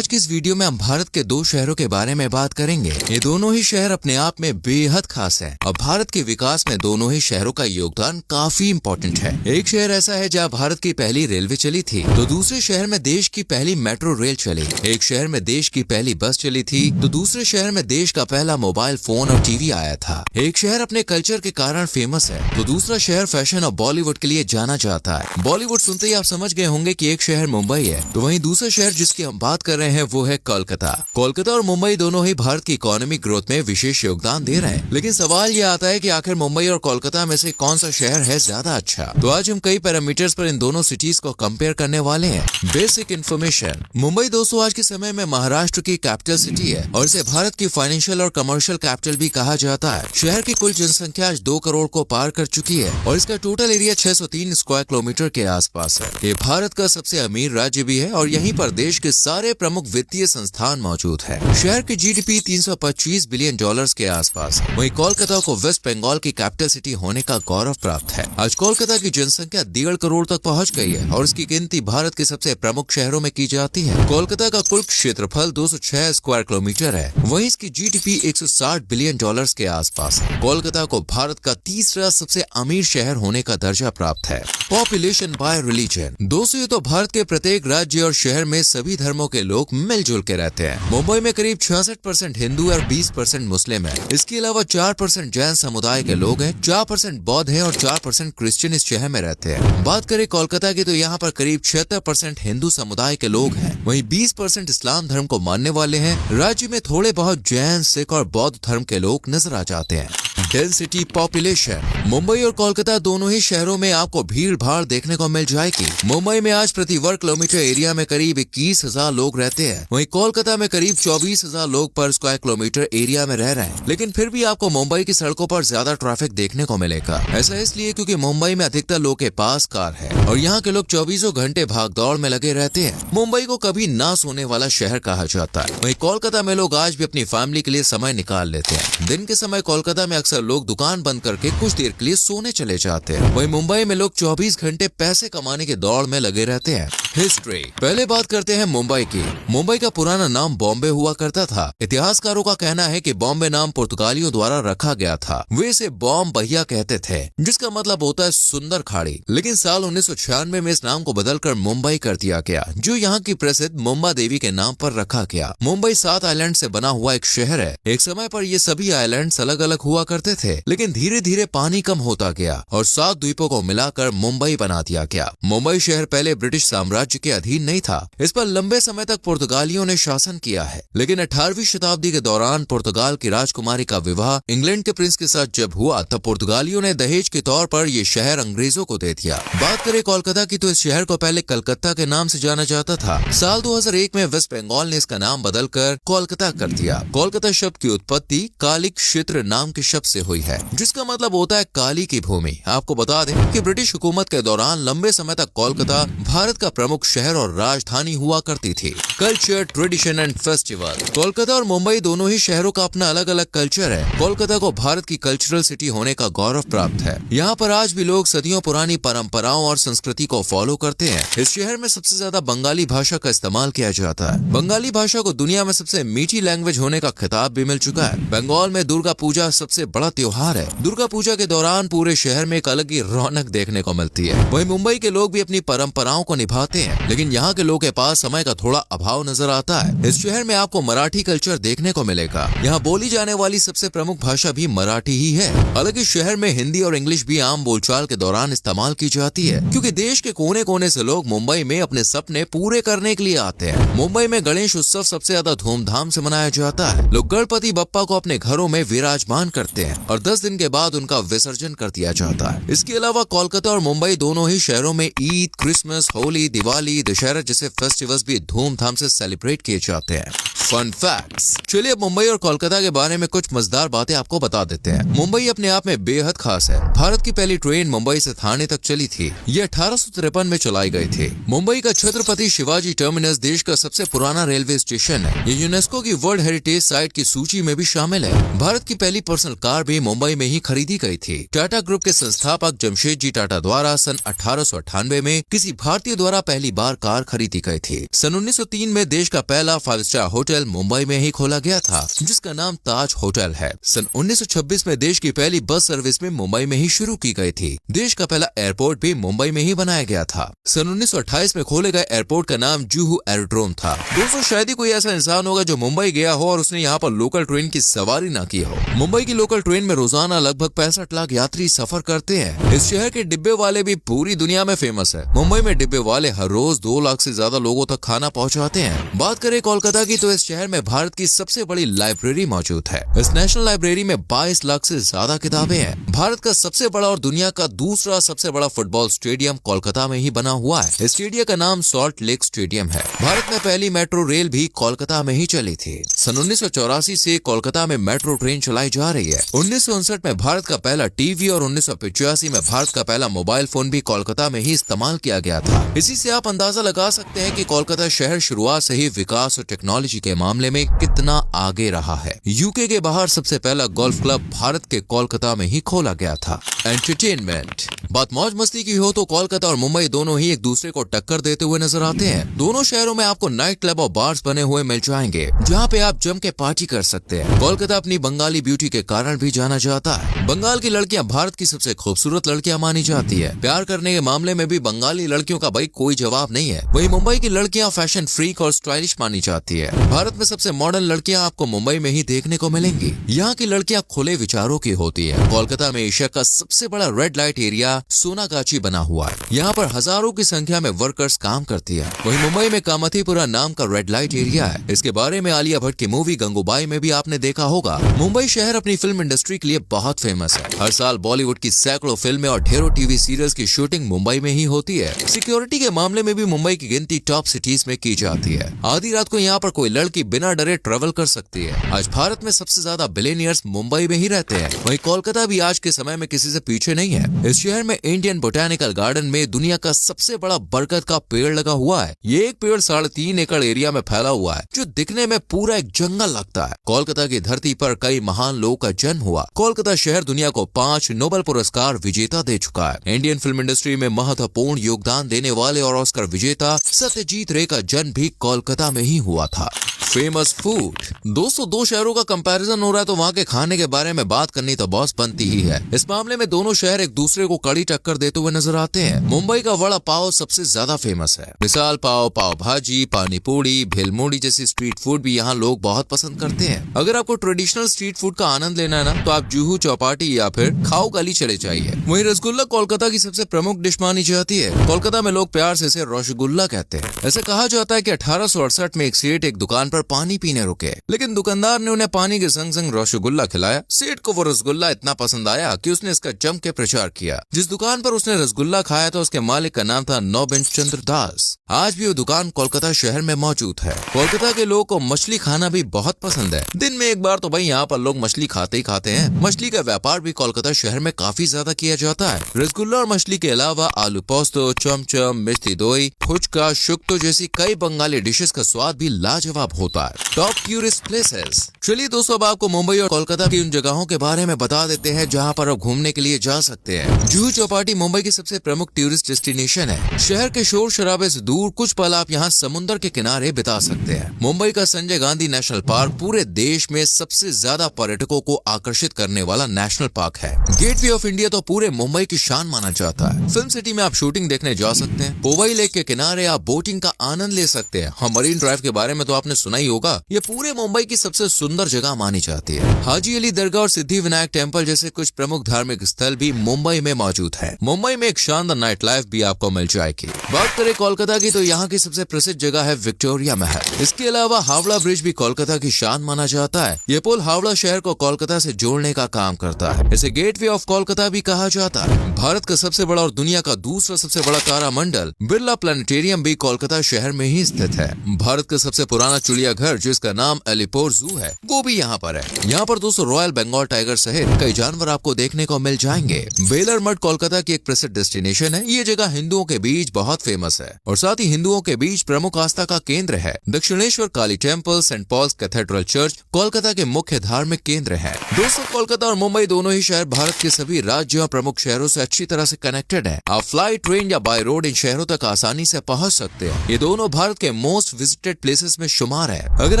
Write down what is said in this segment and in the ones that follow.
आज की इस वीडियो में हम भारत के दो शहरों के बारे में बात करेंगे। ये दोनों ही शहर अपने आप में बेहद खास हैं और भारत के विकास में दोनों ही शहरों का योगदान काफी इम्पोर्टेंट है। एक शहर ऐसा है जहाँ भारत की पहली रेलवे चली थी, तो दूसरे शहर में देश की पहली मेट्रो रेल चली। एक शहर में देश की पहली बस चली थी, तो दूसरे शहर में देश का पहला मोबाइल फोन और टीवी आया था। एक शहर अपने कल्चर के कारण फेमस है, तो दूसरा शहर फैशन और बॉलीवुड के लिए जाना जाता है। बॉलीवुड सुनते ही आप समझ गए होंगे कि एक शहर मुंबई है, तो वहीं दूसरा शहर जिसकी हम बात कर रहे हैं वो है कोलकाता। कोलकाता और मुंबई दोनों ही भारत की इकोनॉमिक ग्रोथ में विशेष योगदान दे रहे हैं, लेकिन सवाल ये आता है कि आखिर मुंबई और कोलकाता में से कौन सा शहर है ज्यादा अच्छा। तो आज हम कई पैरामीटर्स पर इन दोनों सिटीज को कंपेयर करने वाले हैं। Basic information. मुंबई दोस्तों आज के समय में महाराष्ट्र की कैपिटल सिटी है और इसे भारत की फाइनेंशियल और कमर्शियल कैपिटल भी कहा जाता है। शहर की कुल जनसंख्या आज 2 करोड़ को पार कर चुकी है और इसका टोटल एरिया 603 स्क्वायर किलोमीटर के आसपास है। ये भारत का सबसे अमीर राज्य भी है और यहीं पर देश के सारे प्रमुख वित्तीय संस्थान मौजूद है। शहर की जीडीपी 325 बिलियन डॉलर्स के आसपास। वहीं कोलकाता को वेस्ट बंगाल की कैपिटल सिटी होने का गौरव प्राप्त है। आज कोलकाता की जनसंख्या 1.5 करोड़ तक पहुंच गई है और इसकी गिनती भारत के सबसे प्रमुख शहरों में की जाती है। कोलकाता का कुल क्षेत्रफल 206 स्क्वायर किलोमीटर है, वहीं इसकी जीडीपी 160 बिलियन डॉलर्स के आसपास है। कोलकाता को भारत का तीसरा सबसे अमीर शहर होने का दर्जा प्राप्त है। Population bye religion. दोस्तों ये तो भारत के प्रत्येक राज्य और शहर में सभी धर्मों के लोग मिलजुल के रहते हैं। मुंबई में करीब 66% हिंदू और 20% मुस्लिम है। इसके अलावा 4% जैन समुदाय के लोग हैं, 4% बौद्ध हैं और 4% क्रिश्चियन इस शहर में रहते हैं। बात करें कोलकाता की तो यहाँ पर करीब 76% हिंदू समुदाय के लोग हैं, वहीं 20% इस्लाम धर्म को मानने वाले हैं। राज्य में थोड़े बहुत जैन, सिख और बौद्ध धर्म के लोग नजर आ जाते हैं। Density population. मुंबई और कोलकाता दोनों ही शहरों में आपको भीड़ भाड़ देखने को मिल जाएगी। मुंबई में आज प्रति वर्ग किलोमीटर एरिया में करीब 21,000 लोग रहते हैं, वहीं कोलकाता में करीब 24,000 लोग पर स्क्वायर किलोमीटर एरिया में रह रहे हैं। लेकिन फिर भी आपको मुंबई की सड़कों पर ज्यादा ट्रैफिक देखने को मिलेगा। ऐसा इसलिए क्योंकि मुंबई में अधिकतर लोग के पास कार है और यहाँ के लोग 24 घंटे भाग दौड़ में लगे रहते हैं। मुंबई को कभी ना सोने वाला शहर कहा जाता है। वहीं कोलकाता में लोग आज भी अपनी फैमिली के लिए समय निकाल लेते हैं। दिन के समय कोलकाता में अक्सर लोग दुकान बंद करके कुछ देर के लिए सोने चले जाते हैं। वहीं मुंबई में लोग 24 घंटे पैसे कमाने की दौड़ में लगे रहते हैं। हिस्ट्री। पहले बात करते हैं मुंबई की। मुंबई का पुराना नाम बॉम्बे हुआ करता था। इतिहासकारों का कहना है कि बॉम्बे नाम पुर्तगालियों द्वारा रखा गया था। वे इसे बॉम बहिया कहते थे, जिसका मतलब होता है सुंदर खाड़ी। लेकिन साल 1996 में इस नाम को बदलकर मुंबई कर दिया गया, जो यहाँ की प्रसिद्ध मुंबा देवी के नाम पर रखा गया। मुंबई 7 आइलैंड से बना हुआ एक शहर है। एक समय पर ये सभी आइलैंड्स अलग अलग हुआ करते थे, लेकिन धीरे धीरे पानी कम होता गया और 7 द्वीपों को मिलाकर मुंबई बना दिया गया। मुंबई शहर पहले ब्रिटिश साम्राज्य के अधीन नहीं था। इस पर लंबे समय तक पुर्तगालियों ने शासन किया है, लेकिन 18वीं शताब्दी के दौरान पुर्तगाल की राजकुमारी का विवाह इंग्लैंड के प्रिंस के साथ जब हुआ तब पुर्तगालियों ने दहेज के तौर पर ये शहर अंग्रेजों को दे दिया। बात करें कोलकाता की तो इस शहर को पहले कलकत्ता के नाम से जाना जाता था। साल 2001 में वेस्ट बंगाल ने इसका नाम बदलकर कोलकाता कर दिया। कोलकाता शब्द की उत्पत्ति कालिक क्षेत्र नाम के शब्द से हुई है, जिसका मतलब होता है काली की भूमि। आपको बता दें कि ब्रिटिश हुकूमत के दौरान लंबे समय तक कोलकाता भारत का प्रमुख शहर और राजधानी हुआ करती थी। Culture, tradition and festival. Kolkata और मुंबई दोनों ही शहरों का अपना अलग अलग कल्चर है। कोलकाता को भारत की कल्चरल सिटी होने का गौरव प्राप्त है। यहाँ पर आज भी लोग सदियों पुरानी परंपराओं और संस्कृति को फॉलो करते हैं। इस शहर में सबसे ज्यादा बंगाली भाषा का इस्तेमाल किया जाता है। बंगाली भाषा को दुनिया में सबसे मीठी लैंग्वेज होने का खिताब भी मिल चुका है। बंगाल में दुर्गा पूजा सबसे बड़ा त्योहार है। दुर्गा पूजा के दौरान पूरे शहर में एक अलग ही रौनक देखने को मिलती है। वहीं मुंबई के लोग भी अपनी परंपराओं को निभाते हैं, लेकिन यहाँ के लोगों के पास समय का थोड़ा अभाव नजर आता है। इस शहर में आपको मराठी कल्चर देखने को मिलेगा। यहाँ बोली जाने वाली सबसे प्रमुख भाषा भी मराठी ही है। हालांकि शहर में हिंदी और इंग्लिश भी आम बोलचाल के दौरान इस्तेमाल की जाती है, क्योंकि देश के कोने कोने से लोग मुंबई में अपने सपने पूरे करने के लिए आते हैं। मुंबई में गणेश उत्सव सबसे ज्यादा धूमधाम से मनाया जाता है। लोग गणपति बप्पा को अपने घरों में विराजमान करते हैं और 10 दिन के बाद उनका विसर्जन कर दिया जाता है। इसके अलावा कोलकाता और मुंबई दोनों ही शहरों में ईद, क्रिसमस, होली, दिवाली, दशहरा जैसे फेस्टिवल्स भी धूमधाम से सेलिब्रेट किए जाते हैं। Fun facts. चलिए अब मुंबई और कोलकाता के बारे में कुछ मजेदार बातें आपको बता देते हैं। मुंबई अपने आप में बेहद खास है। भारत की पहली ट्रेन मुंबई से थाने तक चली थी। ये 1853 में चलाई गई थी। मुंबई का छत्रपति शिवाजी टर्मिनस देश का सबसे पुराना रेलवे स्टेशन है। ये यूनेस्को की वर्ल्ड हेरिटेज साइट की सूची में भी शामिल है। भारत की पहली पर्सनल कार भी मुंबई में ही खरीदी गई थी। टाटा ग्रुप के संस्थापक जमशेदजी टाटा द्वारा सन 1898 में किसी भारतीय द्वारा पहली बार कार खरीदी गई थी। सन 1903 में देश का पहला 5 स्टार होटल मुंबई में ही खोला गया था, जिसका नाम ताज होटल है। सन 1926 में देश की पहली बस सर्विस में मुंबई में ही शुरू की गई थी। देश का पहला एयरपोर्ट भी मुंबई में ही बनाया गया था। सन 1928 में खोले गए एयरपोर्ट का नाम जुहू एरोड्रोम था। दोस्तों, शायद ही कोई ऐसा इंसान होगा जो मुंबई गया हो और उसने यहाँ पर लोकल ट्रेन की सवारी ना की हो। मुंबई की लोकल ट्रेन में रोजाना लगभग 65 लाख यात्री सफर करते हैं। इस शहर के डिब्बे वाले भी पूरी दुनिया में फेमस है। मुंबई में डिब्बे वाले हर रोज 2 लाख से ज्यादा लोगों तक खाना पहुंचाते हैं। बात करें कोलकाता की, तो इस शहर में भारत की सबसे बड़ी लाइब्रेरी मौजूद है। इस नेशनल लाइब्रेरी में 22 लाख से ज्यादा किताबें हैं। भारत का सबसे बड़ा और दुनिया का दूसरा सबसे बड़ा फुटबॉल स्टेडियम कोलकाता में ही बना हुआ है। इस स्टेडियम का नाम सॉल्ट लेक स्टेडियम है। भारत में पहली मेट्रो रेल भी कोलकाता में ही चली थी। सन 1984 से कोलकाता में मेट्रो ट्रेन चलाई जा रही है। 1959 में भारत का पहला टीवी और 1985 में भारत का पहला मोबाइल फोन भी कोलकाता में ही इस्तेमाल किया गया था। इसी से आप अंदाजा लगा सकते हैं कि कोलकाता शहर शुरुआत से ही विकास और टेक्नोलॉजी के मामले में कितना आगे रहा है। यूके के बाहर सबसे पहला गोल्फ क्लब भारत के कोलकाता में ही खोला गया था। एंटरटेनमेंट, बात मौज मस्ती की हो तो कोलकाता और मुंबई दोनों ही एक दूसरे को टक्कर देते हुए नजर आते हैं। दोनों शहरों में आपको नाइट क्लब और बार्स बने हुए मिल जाएंगे, जहाँ पे आप जम के पार्टी कर सकते हैं। कोलकाता अपनी बंगाली ब्यूटी के कारण भी जाना जाता है। बंगाल की लड़कियां भारत की सबसे खूबसूरत लड़कियां मानी जाती है। प्यार करने के मामले में भी बंगाली लड़कियों का भाई कोई जवाब नहीं है। वहीं मुंबई की लड़कियां फैशन फ्रीक और स्टाइलिश मानी जाती है। भारत में सबसे मॉडर्न लड़कियां आपको मुंबई में ही देखने को मिलेंगी। यहाँ की लड़कियां खुले विचारों की होती है। कोलकाता में एशिया का सबसे बड़ा रेड लाइट एरिया सोनागाची बना हुआ है। यहाँ पर हजारों की संख्या में वर्कर्स काम करती है। वहीं मुंबई में कामथीपुरा नाम का रेड लाइट एरिया है। इसके बारे में आलिया भट्ट की मूवी गंगूबाई में भी आपने देखा होगा। मुंबई शहर अपनी फिल्म इंडस्ट्री के लिए बहुत फेमस है। हर साल बॉलीवुड की सैकड़ों फिल्में और ढेरों टीवी सीरियल्स की शूटिंग मुंबई में ही होती है। सिक्योरिटी के मामले में भी मुंबई की गिनती टॉप सिटीज में की जाती है। आधी रात को यहाँ पर कोई लड़की बिना डरे ट्रेवल कर सकती है। आज भारत में सबसे ज्यादा बिलियनियर्स मुंबई में ही रहते हैं। वहीं कोलकाता भी आज के समय में किसी से पीछे नहीं है। इस शहर में इंडियन बोटेनिकल गार्डन में दुनिया का सबसे बड़ा बरगद का पेड़ लगा हुआ है। ये एक पेड़ 3.5 एकड़ एरिया में फैला हुआ है, जो दिखने में पूरा एक जंगल लगता है। कोलकाता की धरती पर कई महान लोगों का जन्म हुआ। कोलकाता शहर दुनिया को 5 नोबेल पुरस्कार विजेता दे चुका है। इंडियन फिल्म इंडस्ट्री में महत्वपूर्ण योगदान देने वाले और ऑस्कर विजेता सत्यजीत रे का जन्म भी कोलकाता में ही हुआ था। फेमस फूड, दोस्तों 2 शहरों का कंपैरिजन हो रहा है तो वहाँ के खाने के बारे में बात करनी तो बॉस बनती ही है। इस मामले में दोनों शहर एक दूसरे को कड़ी टक्कर देते हुए नजर आते हैं। मुंबई का वड़ा पाव सबसे ज्यादा फेमस है। मिसाल पाव, पाव भाजी, पानी पूरी, भेलमूड़ी जैसी स्ट्रीट फूड भी यहाँ लोग बहुत पसंद करते हैं। अगर आपको ट्रेडिशनल स्ट्रीट फूड का आनंद लेना है ना, तो आप जुहू चौपाटी या फिर खाओ गली चले जाइए। वहीं रसगुल्ला कोलकाता की सबसे प्रमुख डिश मानी जाती है। कोलकाता में लोग प्यार से इसे रसगुल्ला कहते हैं। ऐसे कहा जाता है कि 1868 में एक सेठ एक दुकान पर पानी पीने रुके, लेकिन दुकानदार ने उन्हें पानी के संग संग रसगुल्ला खिलाया। सेठ को वो रसगुल्ला इतना पसंद आया कि उसने इसका जम के प्रचार किया। जिस दुकान पर उसने रसगुल्ला खाया था उसके मालिक का नाम था नौबिन चंद्र दास। आज भी वो दुकान कोलकाता शहर में मौजूद है। कोलकाता के लोगों को मछली खाना भी बहुत पसंद है। दिन में एक बार तो भाई यहाँ पर लोग मछली खाते ही खाते हैं। मछली का व्यापार भी कोलकाता शहर में काफी ज्यादा किया जाता है। रसगुल्ला और मछली के अलावा आलू पोस्तो, चमचम, मिष्टी दोई, फुचका, शुक्तो जैसी कई बंगाली डिशेस का स्वाद भी लाजवाब होता है। टॉप टूरिस्ट प्लेसेस, चलिए दोस्तों अब आपको मुंबई और कोलकाता की उन जगहों के बारे में बता देते हैं जहाँ पर आप घूमने के लिए जा सकते हैं। जुहू चौपाटी मुंबई की सबसे प्रमुख टूरिस्ट डेस्टिनेशन है। शहर के शोर शराबे से दूर कुछ पल आप यहाँ समुद्र के किनारे बिता सकते हैं। मुंबई का संजय गांधी नेशनल पार्क पूरे देश में सबसे ज्यादा पर्यटकों को आकर्षित करने वाला नेशनल पार्क है। गेटवे ऑफ इंडिया तो पूरे मुंबई की शान माना जाता है। फिल्म सिटी में आप शूटिंग देखने जा सकते हैं। पोवई लेक के किनारे आप बोटिंग का आनंद ले सकते हैं। मरीन ड्राइव के बारे में तो आपने सुना ही होगा। ये पूरे मुंबई की सबसे सुंदर जगह मानी जाती है। हाजी अली दरगाह और सिद्धि विनायक टेम्पल जैसे कुछ प्रमुख धार्मिक स्थल भी मुंबई में मौजूद है। मुंबई में एक शानदार नाइट लाइफ भी आपको मिल जाएगी। बात करें कोलकाता की तो यहाँ की सबसे प्रसिद्ध जगह है विक्टोरिया महल। इसके अलावा हावड़ा ब्रिज भी कोलकाता की शान माना जाता है। ये पुल हावड़ा शहर को कोलकाता से जोड़ने का काम करता है। इसे गेटवे ऑफ कोलकाता भी कहा जाता है। भारत का सबसे बड़ा और दुनिया का दूसरा सबसे बड़ा तारामंडल बिरला प्लानिटेरियम भी कोलकाता शहर में ही स्थित है। भारत का सबसे पुराना चिड़िया चिड़ियाघर जिसका नाम एलिपोर जू है वो भी यहाँ पर है। यहाँ पर दोस्तों रॉयल बंगाल टाइगर सहित कई जानवर आपको देखने को मिल जाएंगे। बेलर मठ कोलकाता की एक प्रसिद्ध डेस्टिनेशन है। ये जगह हिंदुओं के बीच बहुत फेमस है और साथ ही हिंदुओं के बीच प्रमुख आस्था का केंद्र है। Dakshineswar Kali temple, Saint Paul's Cathedral church Kolkata के मुख्य धार्मिक केंद्र है। दोस्तों कोलकाता और मुंबई दोनों ही शहर भारत के सभी राज्यों और प्रमुख शहरों से अच्छी तरह से कनेक्टेड है। आप फ्लाई, ट्रेन या बाय रोड इन शहरों तक आसानी से पहुंच सकते हैं। ये दोनों भारत के मोस्ट विजिटेड प्लेसेस में शुमार है। अगर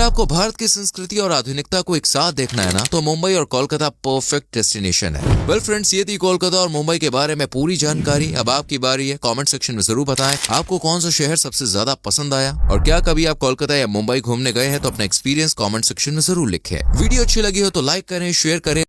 आपको भारत की संस्कृति और आधुनिकता को एक साथ देखना है ना तो मुंबई और कोलकाता परफेक्ट डेस्टिनेशन है। वेल फ्रेंड्स, ये थी कोलकाता और मुंबई के बारे में पूरी जानकारी। अब आपकी बारी है। कमेंट सेक्शन में जरूर बताएं आपको कौन सा शहर सबसे ज्यादा पसंद आया और क्या कभी आप कोलकाता या मुंबई घूमने गए हैं तो अपना एक्सपीरियंस कमेंट सेक्शन में जरूर लिखें। वीडियो अच्छी लगी हो तो लाइक करें, शेयर करें।